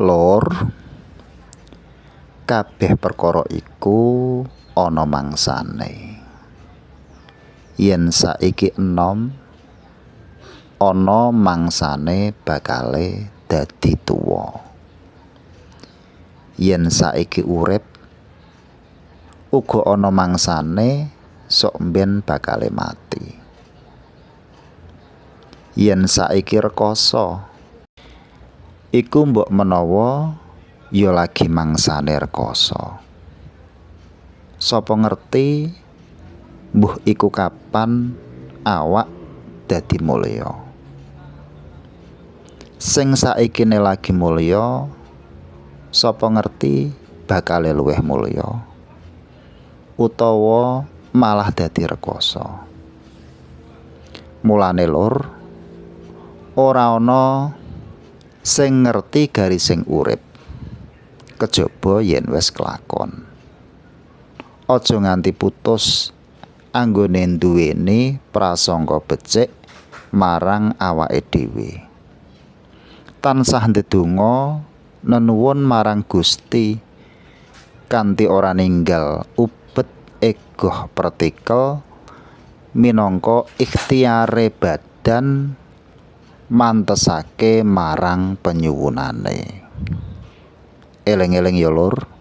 Lur, kabeh perkara iku ana mangsane. Yen saiki enom, ana mangsane bakale dadi tuwa. Yen saiki urip, uga ana mangsane sok mben bakale mati. Yen saiki rekoso, iku mbok menawa ya lagi mangsane rekoso. Sapa ngerti mbuh iku kapan awak dadi mulya. Sing saikine lagi mulya, sapa ngerti bakale luwih mulya utawa malah dadi rekoso. Mulane lur, ora ana sing ngerti garising urip kejaba yen wis kelakon. Aja nganti putus anggone duweni prasangka becik marang awake dhewe. Tansah ndedonga nenuwun marang Gusti kanthi ora ninggal ubet egoh partikel minangka ikhtiare badan mantesake marang penyuwunane. Eling-eling ya lur.